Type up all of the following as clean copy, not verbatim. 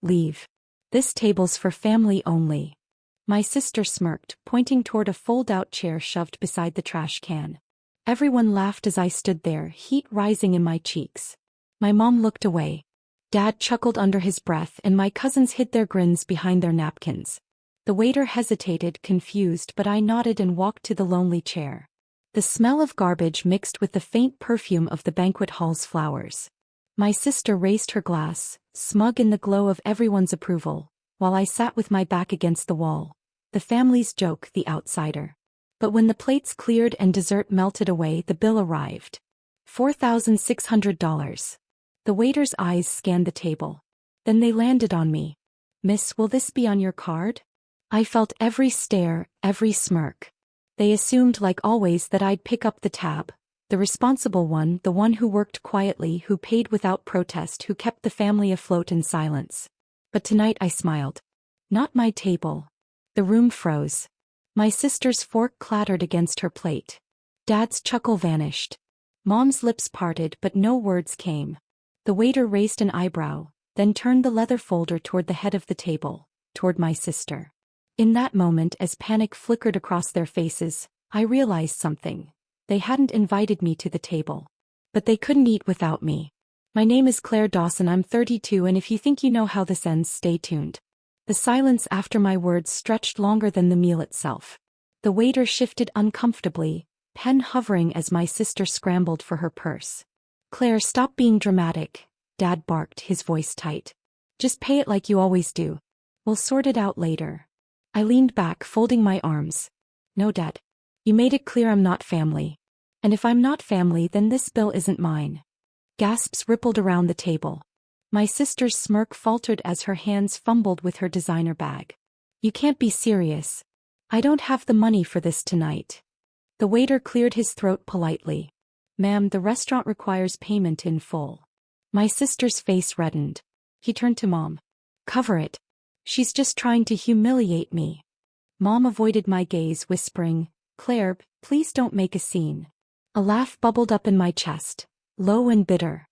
Leave. This table's for family only. My sister smirked, pointing toward a fold-out chair shoved beside the trash can. Everyone laughed as I stood there, heat rising in my cheeks. My mom looked away. Dad chuckled under his breath and my cousins hid their grins behind their napkins. The waiter hesitated, confused, but I nodded and walked to the lonely chair. The smell of garbage mixed with the faint perfume of the banquet hall's flowers. My sister raised her glass, smug in the glow of everyone's approval, while I sat with my back against the wall. The family's joke, the outsider. But when the plates cleared and dessert melted away, the bill arrived. $4,600. The waiter's eyes scanned the table. Then they landed on me. Miss, will this be on your card? I felt every stare, every smirk. They assumed, like always, that I'd pick up the tab. The responsible one, the one who worked quietly, who paid without protest, who kept the family afloat in silence. But tonight I smiled. Not my table. The room froze. My sister's fork clattered against her plate. Dad's chuckle vanished. Mom's lips parted, but no words came. The waiter raised an eyebrow, then turned the leather folder toward the head of the table, toward my sister. In that moment, as panic flickered across their faces, I realized something. They hadn't invited me to the table. But they couldn't eat without me. My name is Claire Dawson, I'm 32, and if you think you know how this ends, stay tuned. The silence after my words stretched longer than the meal itself. The waiter shifted uncomfortably, pen hovering as my sister scrambled for her purse. Claire, stop being dramatic, Dad barked, his voice tight. Just pay it like you always do. We'll sort it out later. I leaned back, folding my arms. No, Dad. You made it clear I'm not family. And if I'm not family, then this bill isn't mine. Gasps rippled around the table. My sister's smirk faltered as her hands fumbled with her designer bag. You can't be serious. I don't have the money for this tonight. The waiter cleared his throat politely. Ma'am, the restaurant requires payment in full. My sister's face reddened. He turned to Mom. Cover it. She's just trying to humiliate me. Mom avoided my gaze, whispering, Claire, please don't make a scene. A laugh bubbled up in my chest, low and bitter.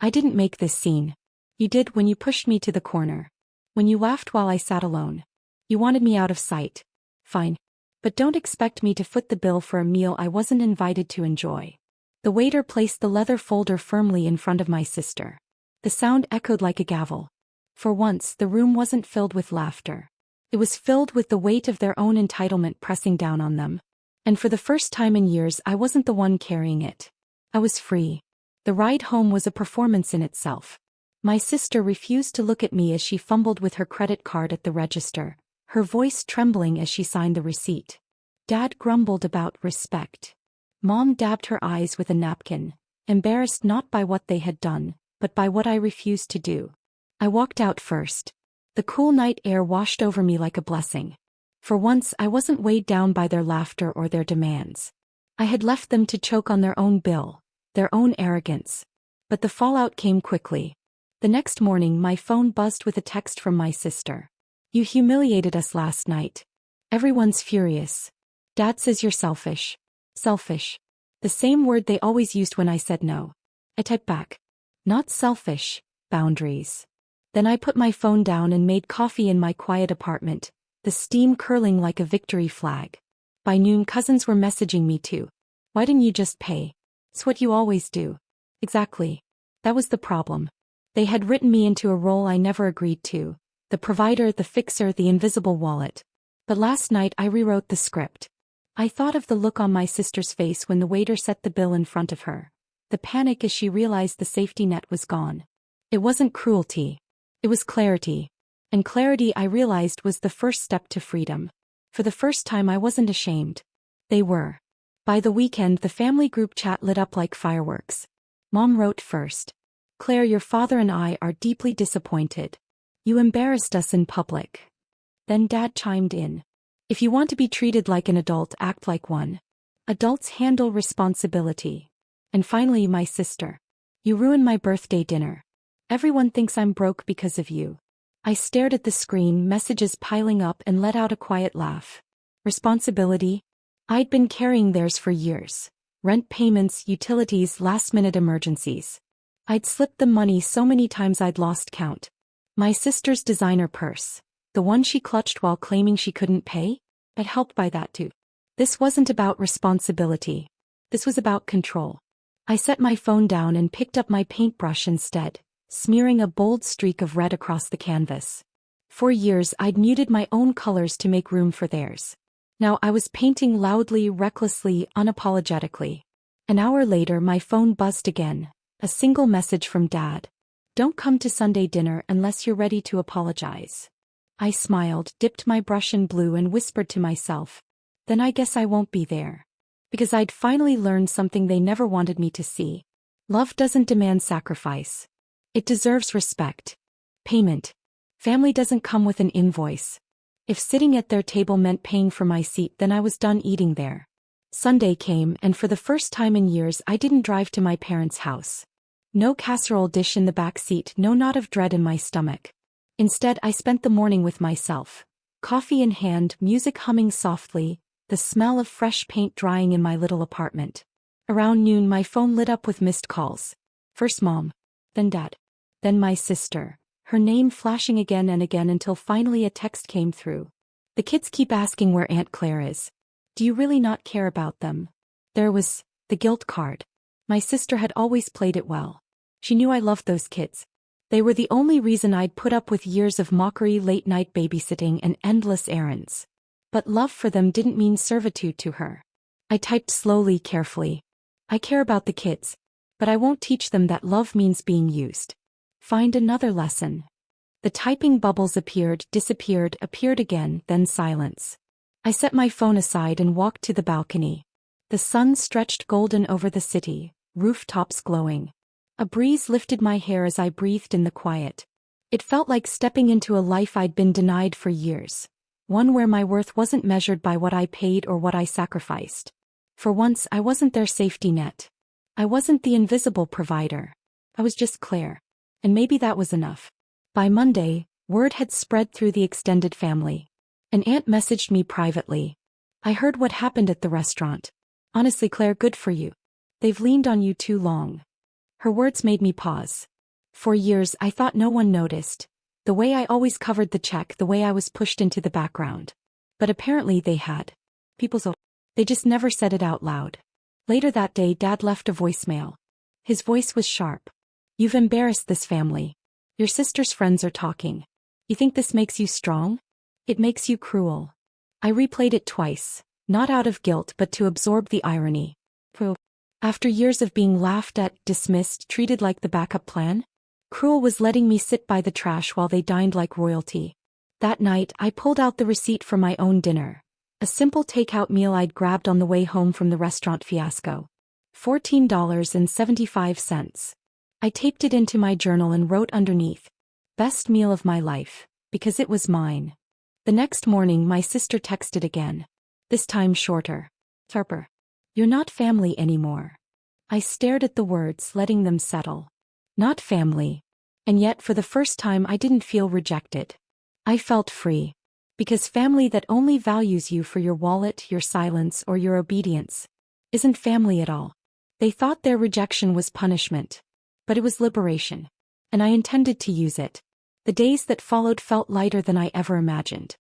I didn't make this scene. You did when you pushed me to the corner. When you laughed while I sat alone. You wanted me out of sight. Fine. But don't expect me to foot the bill for a meal I wasn't invited to enjoy. The waiter placed the leather folder firmly in front of my sister. The sound echoed like a gavel. For once, the room wasn't filled with laughter. It was filled with the weight of their own entitlement pressing down on them. And for the first time in years, I wasn't the one carrying it. I was free. The ride home was a performance in itself. My sister refused to look at me as she fumbled with her credit card at the register, her voice trembling as she signed the receipt. Dad grumbled about respect. Mom dabbed her eyes with a napkin, embarrassed not by what they had done, but by what I refused to do. I walked out first. The cool night air washed over me like a blessing. For once, I wasn't weighed down by their laughter or their demands. I had left them to choke on their own bill, their own arrogance. But the fallout came quickly. The next morning, my phone buzzed with a text from my sister. You humiliated us last night. Everyone's furious. Dad says you're selfish. Selfish. The same word they always used when I said no. I typed back. Not selfish, boundaries. Then I put my phone down and made coffee in my quiet apartment, the steam curling like a victory flag. By noon, cousins were messaging me too. Why didn't you just pay? It's what you always do. Exactly. That was the problem. They had written me into a role I never agreed to. The provider, the fixer, the invisible wallet. But last night I rewrote the script. I thought of the look on my sister's face when the waiter set the bill in front of her. The panic as she realized the safety net was gone. It wasn't cruelty. It was clarity. And clarity, I realized, was the first step to freedom. For the first time, I wasn't ashamed. They were. By the weekend, the family group chat lit up like fireworks. Mom wrote first. Claire, your father and I are deeply disappointed. You embarrassed us in public. Then Dad chimed in. If you want to be treated like an adult, act like one. Adults handle responsibility. And finally, my sister. You ruined my birthday dinner. Everyone thinks I'm broke because of you. I stared at the screen, messages piling up, and let out a quiet laugh. Responsibility? I'd been carrying theirs for years. Rent payments, utilities, last-minute emergencies. I'd slipped them money so many times I'd lost count. My sister's designer purse. The one she clutched while claiming she couldn't pay? I'd helped buy that too. This wasn't about responsibility. This was about control. I set my phone down and picked up my paintbrush instead, smearing a bold streak of red across the canvas. For years I'd muted my own colors to make room for theirs. Now I was painting loudly, recklessly, unapologetically. An hour later my phone buzzed again. A single message from Dad. Don't come to Sunday dinner unless you're ready to apologize. I smiled, dipped my brush in blue and whispered to myself. Then I guess I won't be there. Because I'd finally learned something they never wanted me to see. Love doesn't demand sacrifice. It deserves respect. Payment. Family doesn't come with an invoice. If sitting at their table meant paying for my seat, then I was done eating there. Sunday came, and for the first time in years I didn't drive to my parents' house. No casserole dish in the back seat, no knot of dread in my stomach. Instead I spent the morning with myself. Coffee in hand, music humming softly, the smell of fresh paint drying in my little apartment. Around noon my phone lit up with missed calls. First Mom. Then Dad. Then my sister. Her name flashing again and again until finally a text came through. The kids keep asking where Aunt Claire is. Do you really not care about them? There was the guilt card. My sister had always played it well. She knew I loved those kids. They were the only reason I'd put up with years of mockery, late-night babysitting, and endless errands. But love for them didn't mean servitude to her. I typed slowly, carefully. I care about the kids, but I won't teach them that love means being used. Find another lesson. The typing bubbles appeared, disappeared, appeared again, then silence. I set my phone aside and walked to the balcony. The sun stretched golden over the city, rooftops glowing. A breeze lifted my hair as I breathed in the quiet. It felt like stepping into a life I'd been denied for years. One where my worth wasn't measured by what I paid or what I sacrificed. For once I wasn't their safety net. I wasn't the invisible provider. I was just Claire. And maybe that was enough. By Monday, word had spread through the extended family. An aunt messaged me privately. I heard what happened at the restaurant. Honestly, Claire, good for you. They've leaned on you too long. Her words made me pause. For years I thought no one noticed. The way I always covered the check, the way I was pushed into the background. But apparently they had. They just never said it out loud. Later that day Dad left a voicemail. His voice was sharp. You've embarrassed this family. Your sister's friends are talking. You think this makes you strong? It makes you cruel. I replayed it twice, not out of guilt but to absorb the irony. After years of being laughed at, dismissed, treated like the backup plan, cruel was letting me sit by the trash while they dined like royalty. That night I pulled out the receipt for my own dinner. A simple takeout meal I'd grabbed on the way home from the restaurant fiasco. $14.75. I taped it into my journal and wrote underneath, "Best meal of my life," because it was mine. The next morning my sister texted again. This time shorter. "Harper, you're not family anymore." I stared at the words, letting them settle. Not family. And yet for the first time I didn't feel rejected. I felt free. Because family that only values you for your wallet, your silence, or your obedience isn't family at all. They thought their rejection was punishment. But it was liberation. And I intended to use it. The days that followed felt lighter than I ever imagined.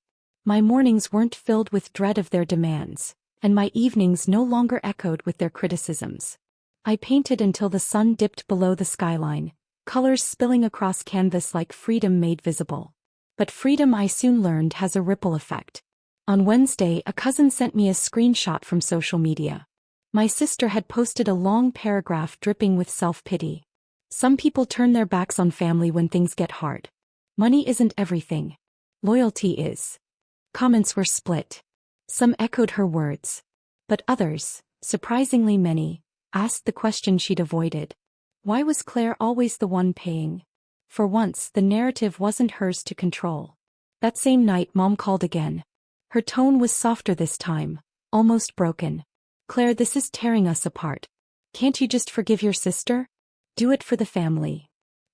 My mornings weren't filled with dread of their demands, and my evenings no longer echoed with their criticisms. I painted until the sun dipped below the skyline, colors spilling across canvas like freedom made visible. But freedom, I soon learned, has a ripple effect. On Wednesday, a cousin sent me a screenshot from social media. My sister had posted a long paragraph dripping with self-pity. Some people turn their backs on family when things get hard. Money isn't everything. Loyalty is. Comments were split. Some echoed her words. But others, surprisingly many, asked the question she'd avoided. Why was Claire always the one paying? For once, the narrative wasn't hers to control. That same night Mom called again. Her tone was softer this time, almost broken. "Claire, this is tearing us apart. Can't you just forgive your sister? Do it for the family."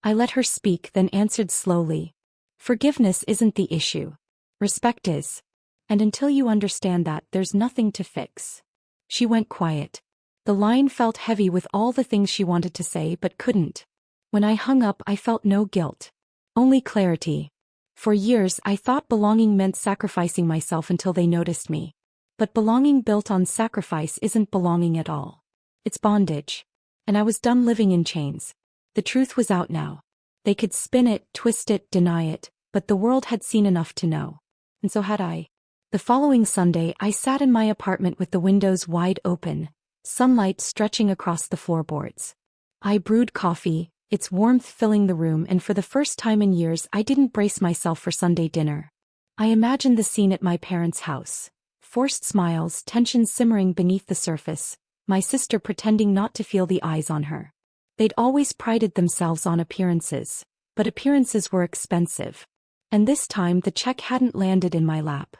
I let her speak, then answered slowly. "Forgiveness isn't the issue. Respect is. And until you understand that, there's nothing to fix." She went quiet. The line felt heavy with all the things she wanted to say but couldn't. When I hung up I felt no guilt. Only clarity. For years I thought belonging meant sacrificing myself until they noticed me. But belonging built on sacrifice isn't belonging at all. It's bondage. And I was done living in chains. The truth was out now. They could spin it, twist it, deny it, but the world had seen enough to know. And so had I. The following Sunday I sat in my apartment with the windows wide open, sunlight stretching across the floorboards. I brewed coffee, its warmth filling the room, and for the first time in years I didn't brace myself for Sunday dinner. I imagined the scene at my parents' house. Forced smiles, tension simmering beneath the surface, my sister pretending not to feel the eyes on her. They'd always prided themselves on appearances, but appearances were expensive. And this time the check hadn't landed in my lap.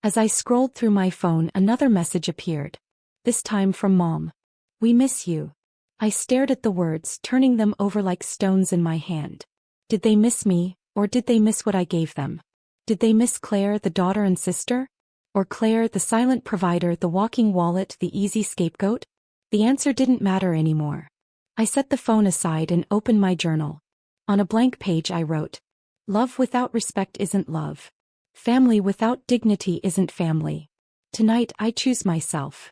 As I scrolled through my phone, another message appeared. This time from Mom. "We miss you." I stared at the words, turning them over like stones in my hand. Did they miss me, or did they miss what I gave them? Did they miss Claire, the daughter and sister? Or Claire, the silent provider, the walking wallet, the easy scapegoat? The answer didn't matter anymore. I set the phone aside and opened my journal. On a blank page I wrote, "Love without respect isn't love. Family without dignity isn't family. Tonight I choose myself."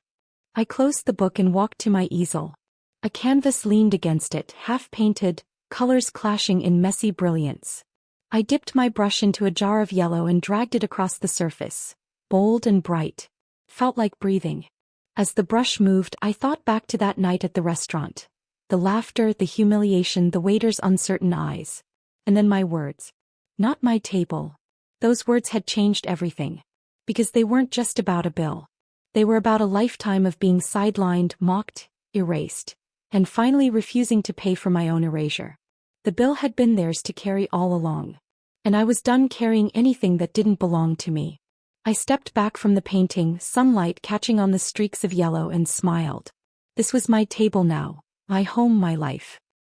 I closed the book and walked to my easel. A canvas leaned against it, half-painted, colors clashing in messy brilliance. I dipped my brush into a jar of yellow and dragged it across the surface. Bold and bright. Felt like breathing. As the brush moved, I thought back to that night at the restaurant. The laughter, the humiliation, the waiter's uncertain eyes. And then my words. Not my table. Those words had changed everything. Because they weren't just about a bill. They were about a lifetime of being sidelined, mocked, erased, and finally refusing to pay for my own erasure. The bill had been theirs to carry all along. And I was done carrying anything that didn't belong to me. I stepped back from the painting, sunlight catching on the streaks of yellow, and smiled. This was my table now, my home, my life.